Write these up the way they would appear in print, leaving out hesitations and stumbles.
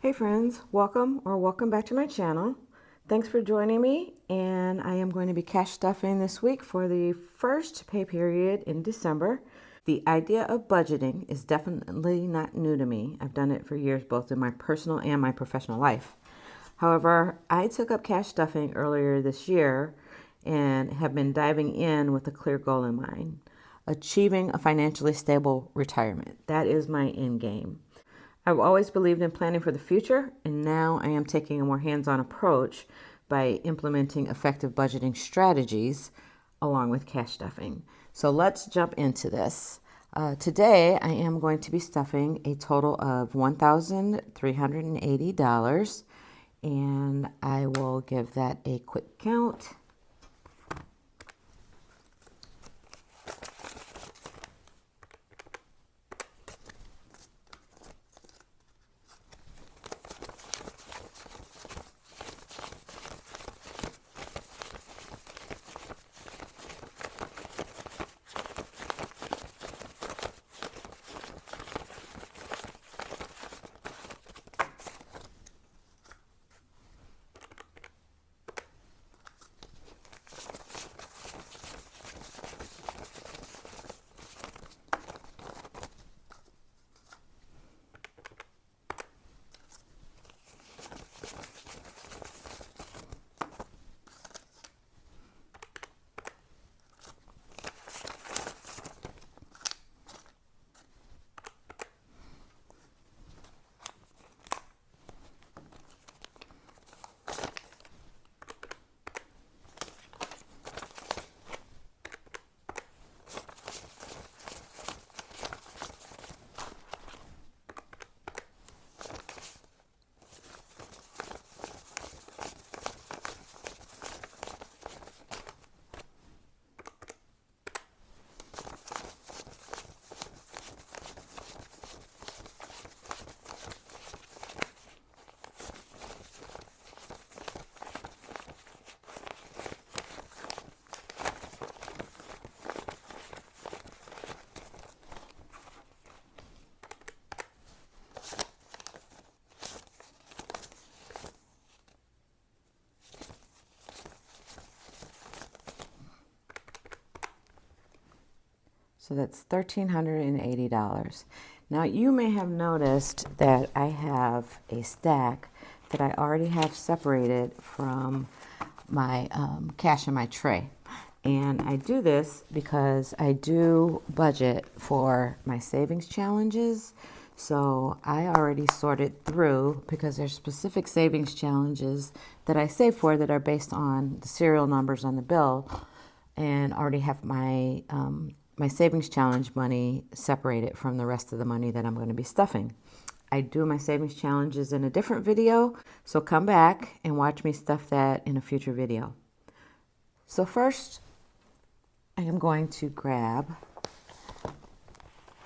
Hey friends, welcome back to my channel. Thanks for joining me, and I am going to be cash stuffing this week for the first pay period in December. The idea of budgeting is definitely not new to me. I've done it for years, both in my personal and my professional life. However, I took up cash stuffing earlier this year and have been diving in with a clear goal in mind: achieving a financially stable retirement. That is my end game. I've always believed in planning for the future, and now I am taking a more hands on approach by implementing effective budgeting strategies along with cash stuffing. So let's jump into this. Today, I am going to be stuffing a total of $1,380, and I will give that a quick count. So that's $1,380. Now you may have noticed that I have a stack that I already have separated from my cash in my tray. And I do this because I do budget for my savings challenges. So I already sorted through, because there's specific savings challenges that I save for that are based on the serial numbers on the bill, and already have my savings challenge money separated from the rest of the money that I'm going to be stuffing. I do my savings challenges in a different video, so come back and watch me stuff that in a future video. So first, I am going to grab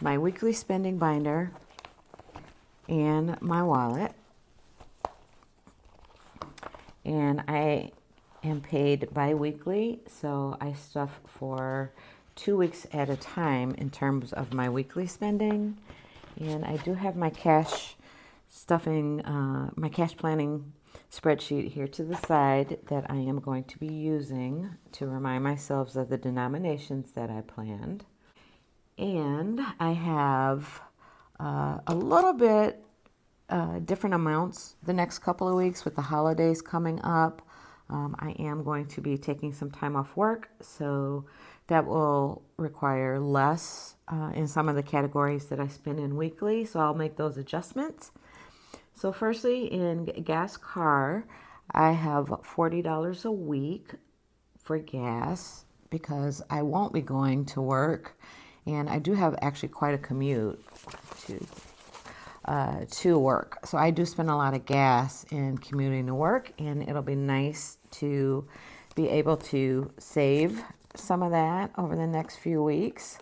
my weekly spending binder and my wallet, and I am paid bi-weekly, so I stuff for 2 weeks at a time in terms of my weekly spending. And I do have my cash stuffing, my cash planning spreadsheet here to the side that I am going to be using to remind myself of the denominations that I planned. And I have a little bit different amounts the next couple of weeks with the holidays coming up. I am going to be taking some time off work, so that will require less in some of the categories that I spend in weekly, so I'll make those adjustments. So firstly, in gas car, I have $40 a week for gas because I won't be going to work, and I do have actually quite a commute to work. So I do spend a lot of gas in commuting to work, and it'll be nice to be able to save some of that over the next few weeks.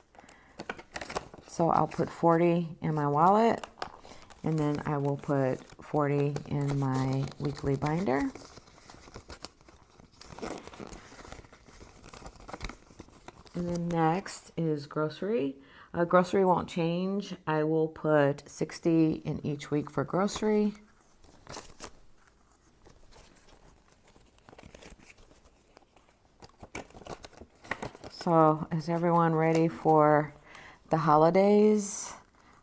So I'll put 40 in my wallet, and then I will put 40 in my weekly binder. And then next is grocery. Grocery won't change. I will put 60 in each week for grocery. So, is everyone ready for the holidays?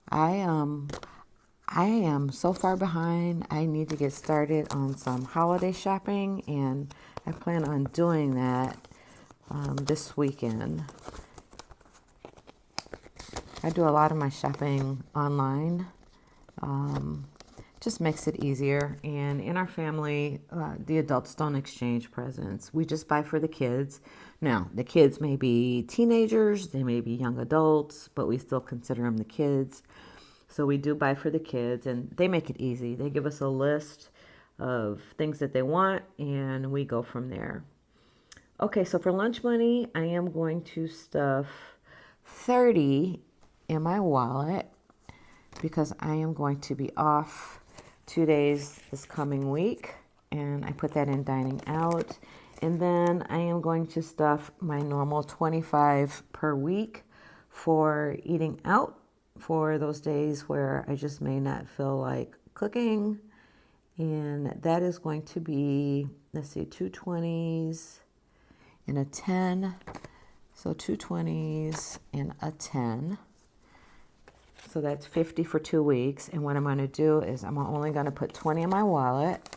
I am so far behind. I need to get started on some holiday shopping, and I plan on doing that this weekend. I do a lot of my shopping online. Just makes it easier. And in our family, the adults don't exchange presents. We just buy for the kids. Now, the kids may be teenagers, they may be young adults, but we still consider them the kids. So we do buy for the kids, and they make it easy. They give us a list of things that they want, and we go from there. Okay, so for lunch money, I am going to stuff 30 in my wallet because I am going to be off 2 days this coming week, and I put that in dining out. And then I am going to stuff my normal 25 per week for eating out for those days where I just may not feel like cooking. And that is going to be, let's see, 2 20s and a 10. So 2 20s and a 10. So that's 50 for 2 weeks. And what I'm going to do is I'm only going to put 20 in my wallet.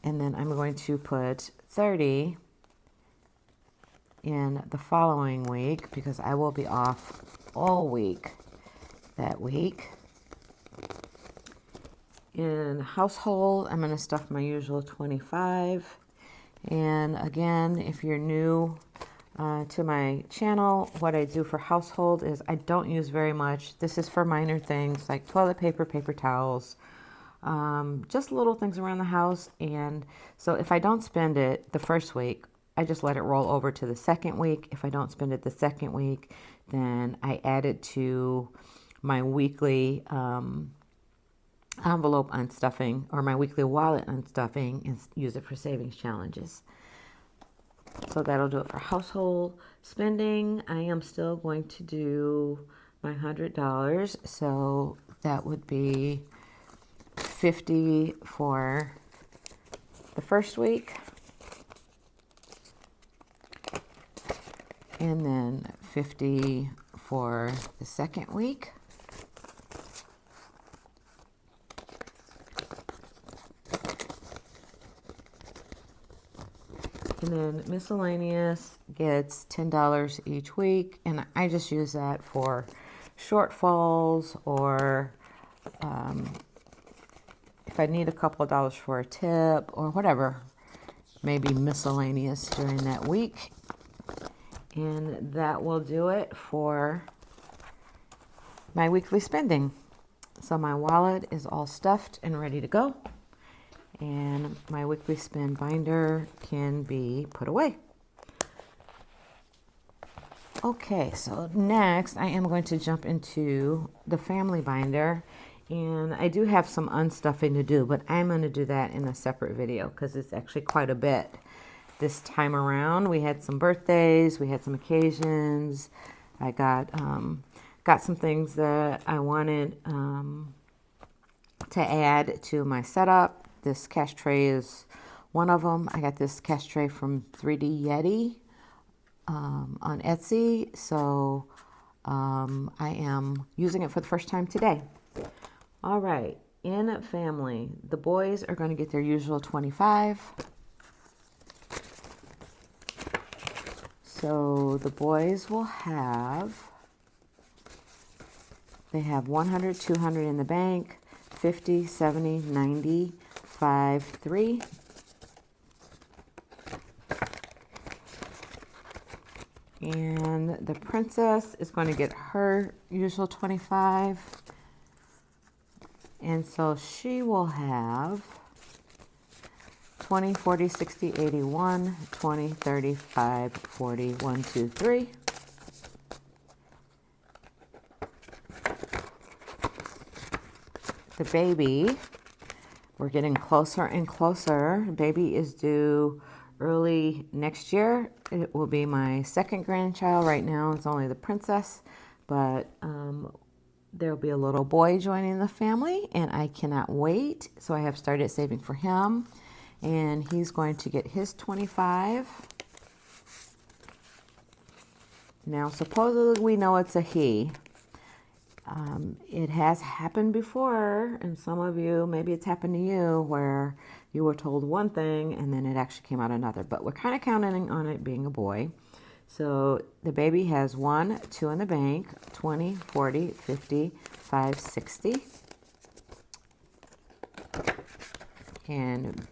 And then I'm going to put 30 in the following week because I will be off all week that week. In household, I'm going to stuff my usual 25. And again, if you're new to my channel, what I do for household is I don't use very much. This is for minor things like toilet paper, paper towels, just little things around the house. And so if I don't spend it the first week, I just let it roll over to the second week. If I don't spend it the second week, then I add it to my weekly envelope unstuffing or my weekly wallet unstuffing and use it for savings challenges. So that'll do it for household spending. I am still going to do my $100. So that would be 50 for the first week. And then 50 for the second week. And then miscellaneous gets $10 each week. And I just use that for shortfalls or if I need a couple of dollars for a tip or whatever, maybe miscellaneous during that week. And that will do it for my weekly spending. So my wallet is all stuffed and ready to go. And my weekly spend binder can be put away. Okay, so next I am going to jump into the family binder. And I do have some unstuffing to do, but I'm going to do that in a separate video because it's actually quite a bit. This time around, we had some birthdays, we had some occasions. I got some things that I wanted to add to my setup. This cash tray is one of them. I got this cash tray from 3D Yeti on Etsy, so I am using it for the first time today. All right, in family, the boys are going to get their usual 25. So the boys will have, they have 100, 200 in the bank, 50, 70, 90, 5, 3. And the princess is going to get her usual 25. And so she will have 20, 40, 60, 81, 20, 35, 40, 1, 2, 3. The baby, we're getting closer and closer. Baby is due early next year. It will be my second grandchild. Right now it's only the princess, but there'll be a little boy joining the family, and I cannot wait. So I have started saving for him, and he's going to get his 25. Now, supposedly we know it's a he. It has happened before, and some of you, maybe it's happened to you, where you were told one thing and then it actually came out another. But we're kind of counting on it being a boy. So the baby has 1, 2 in the bank, 20, 40, 50, 5, 60. And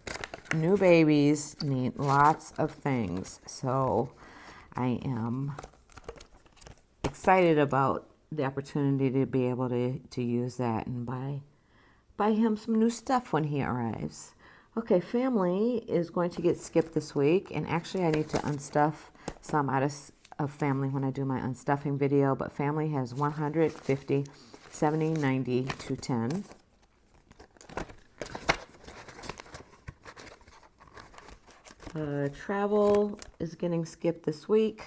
new babies need lots of things. So I am excited about the opportunity to be able to use that and buy him some new stuff when he arrives. Okay, family is going to get skipped this week, and actually I need to unstuff some out of family when I do my unstuffing video, but family has 100, 50, 70, 90, 210. Travel is getting skipped this week,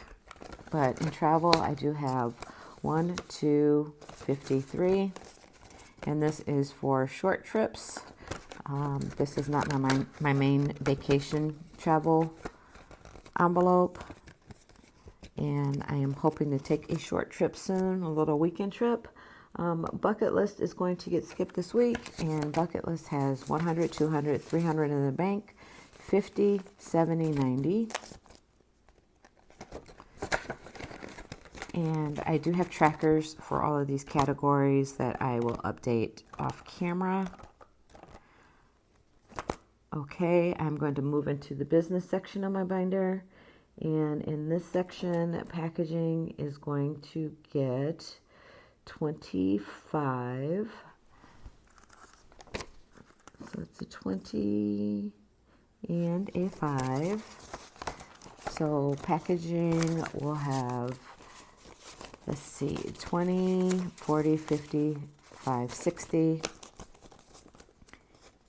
but in travel I do have 1, 2, 53, and this is for short trips. This is not my main vacation travel envelope, and I am hoping to take a short trip soon, a little weekend trip. Bucket list is going to get skipped this week, and bucket list has 100, 200, 300 in the bank, 50, 70, 90. And I do have trackers for all of these categories that I will update off camera. Okay, I'm going to move into the business section of my binder. And in this section, packaging is going to get 25. So it's a 20 and a 5. So packaging will have, let's see, 20, 40, 50, 5, 60.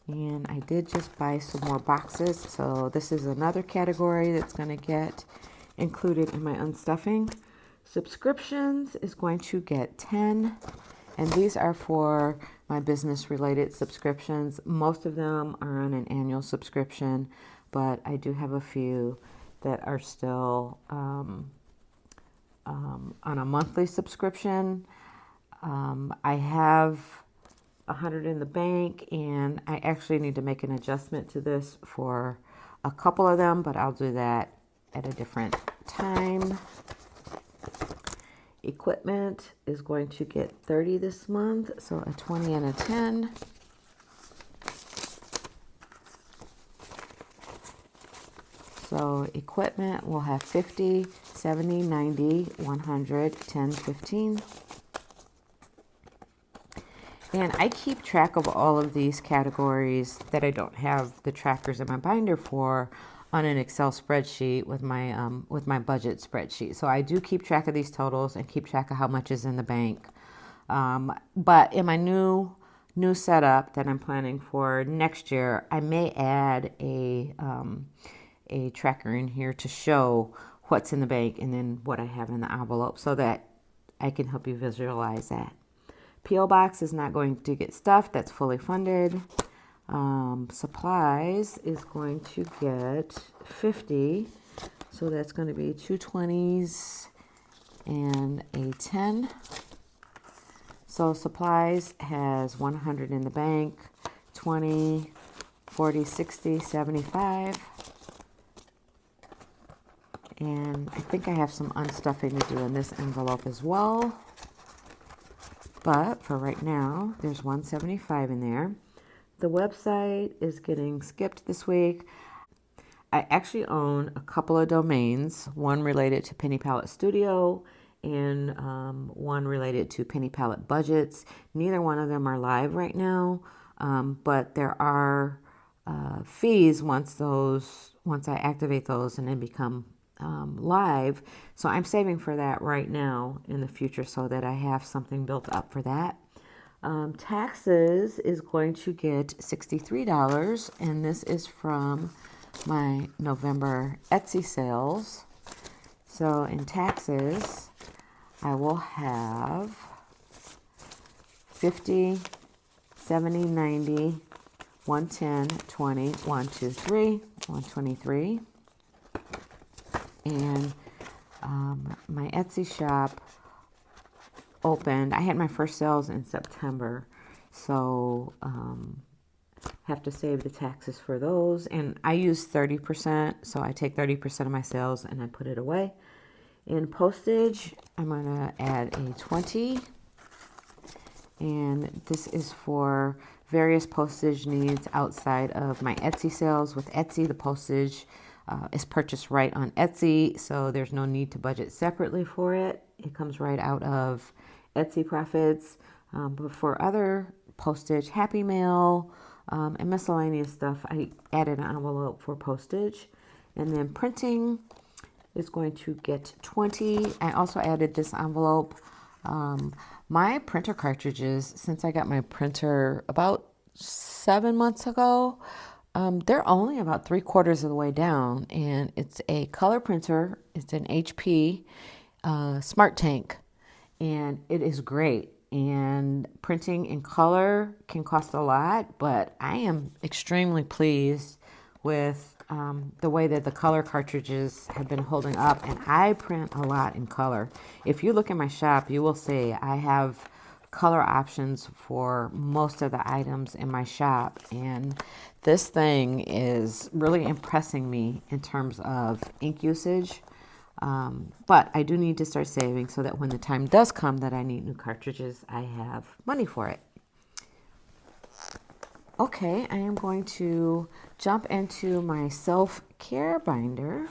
And I did just buy some more boxes. So this is another category that's going to get included in my unstuffing. Subscriptions is going to get 10. And these are for my business related subscriptions. Most of them are on an annual subscription, but I do have a few that are still on a monthly subscription. I have 100 in the bank, and I actually need to make an adjustment to this for a couple of them, but I'll do that at a different time. Equipment is going to get 30 this month, so a 20 and a 10. So equipment will have 50, 70, 90, 100, 10, 15. And I keep track of all of these categories that I don't have the trackers in my binder for on an Excel spreadsheet with my budget spreadsheet. So I do keep track of these totals and keep track of how much is in the bank. But in my new setup that I'm planning for next year, I may add a tracker in here to show what's in the bank and then what I have in the envelope, so that I can help you visualize that. P.O. Box is not going to get stuffed. That's fully funded. Supplies is going to get 50. So that's going to be 2 20s and a 10. So supplies has 100 in the bank, 20, 40, 60, 75. And I think I have some unstuffing to do in this envelope as well. But for right now, there's 175 in there. The website is getting skipped this week. I actually own a couple of domains, one related to Penny Palette Studio and one related to Penny Palette Budgets. Neither one of them are live right now, but there are fees once I activate those and then become live. So I'm saving for that right now in the future so that I have something built up for that. Taxes is going to get $63, and this is from my November Etsy sales. So in taxes, I will have 50, 70, 90, 110, 20, 1, 2, 3, 123. And my Etsy shop opened. I had my first sales in September, so have to save the taxes for those. And I use 30%, so I take 30% of my sales and I put it away. In postage, I'm going to add a 20, and this is for various postage needs outside of my Etsy sales. With Etsy, the postage is purchased right on Etsy, so there's no need to budget separately for it. It comes right out of Etsy profits. But for other postage, Happy Mail, and miscellaneous stuff, I added an envelope for postage. And then printing is going to get 20. I also added this envelope. My printer cartridges, since I got my printer about 7 months ago, they're only about 3/4 of the way down, and it's a color printer. It's an HP Smart Tank, and it is great. And printing in color can cost a lot, but I am extremely pleased with the way that the color cartridges have been holding up, and I print a lot in color. If you look at my shop, you will see I have color options for most of the items in my shop, and this thing is really impressing me in terms of ink usage. But I do need to start saving so that when the time does come that I need new cartridges, I have money for it. Okay, I am going to jump into my self-care binder.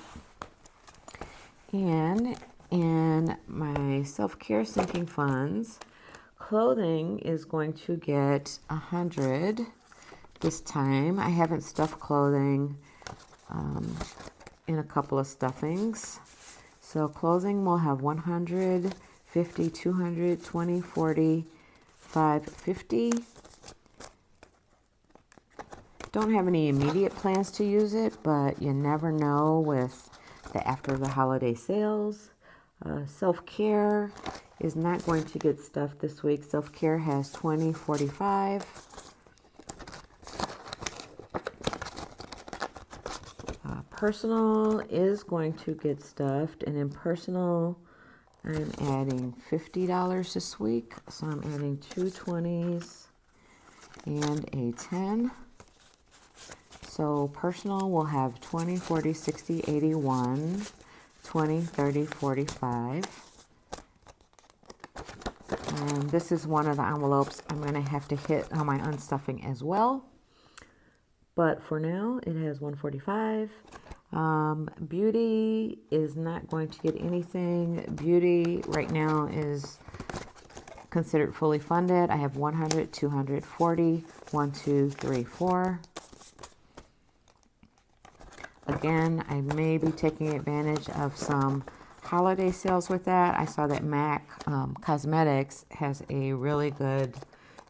And in my self-care sinking funds, clothing is going to get 100 this time. I haven't stuffed clothing in a couple of stuffings. So clothing will have 100, 50, 200, 20, 40, 5, 50. Don't have any immediate plans to use it, but you never know with the after the holiday sales. Self-care is not going to get stuffed this week. Self-care has 20, 45. Personal is going to get stuffed, and in personal, I'm adding $50 this week. So I'm adding 2 20s and a 10. So personal will have 20, 40, 60, 81, 20, 30, 45. And this is one of the envelopes I'm going to have to hit on my unstuffing as well. But for now, it has 145. Beauty is not going to get anything. Beauty right now is considered fully funded. I have 100, 240, 1, 2, 3, 4. Again, I may be taking advantage of some holiday sales with that. I saw that MAC Cosmetics has a really good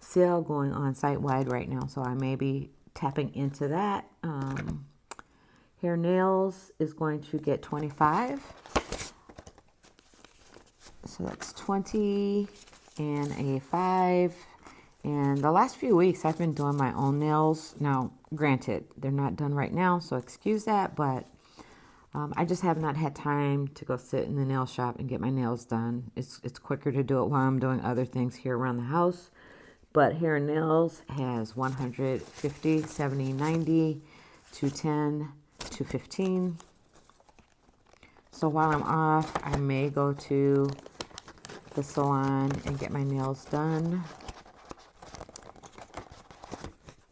sale going on site-wide right now, so I may be tapping into that. Hair nails is going to get 25. So that's 20 and a 5. And the last few weeks, I've been doing my own nails. Now, granted, they're not done right now, so excuse that, but I just have not had time to go sit in the nail shop and get my nails done. It's quicker to do it while I'm doing other things here around the house. But hair and nails has 150, 70, 90, 210, 215. So while I'm off, I may go to the salon and get my nails done.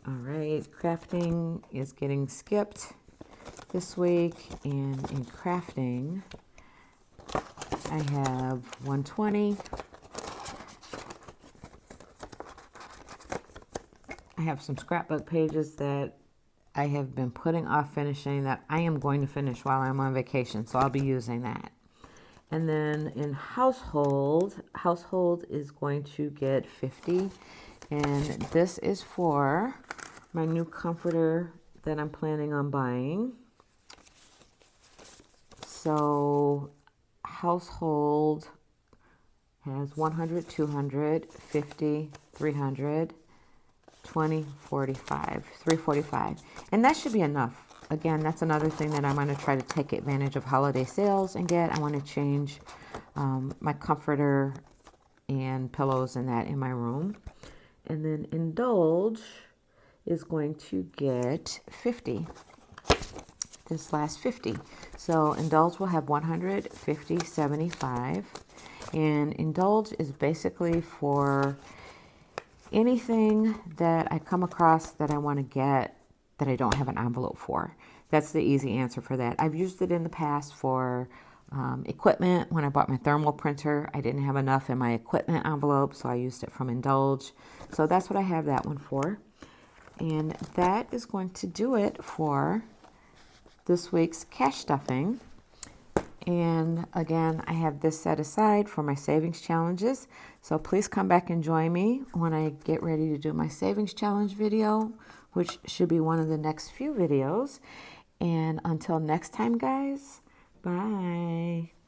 All right, crafting is getting skipped this week, and in crafting, I have 120. I have some scrapbook pages that I have been putting off finishing that I am going to finish while I'm on vacation, so I'll be using that. And then in household is going to get 50, and this is for my new comforter that I'm planning on buying. So household has 100, 200, 50, 300, 20, 45, 345. And that should be enough. Again, that's another thing that I'm going to try to take advantage of holiday sales and get. I want to change my comforter and pillows and that in my room. And then Indulge is going to get 50. This last 50. So Indulge will have 150, 75. And Indulge is basically for anything that I come across that I want to get that I don't have an envelope for. That's the easy answer for that. I've used it in the past for equipment. When I bought my thermal printer, I didn't have enough in my equipment envelope, so I used it from Indulge. So that's what I have that one for. And that is going to do it for this week's cash stuffing. And again, I have this set aside for my savings challenges. So please come back and join me when I get ready to do my savings challenge video, which should be one of the next few videos. And until next time, guys, bye.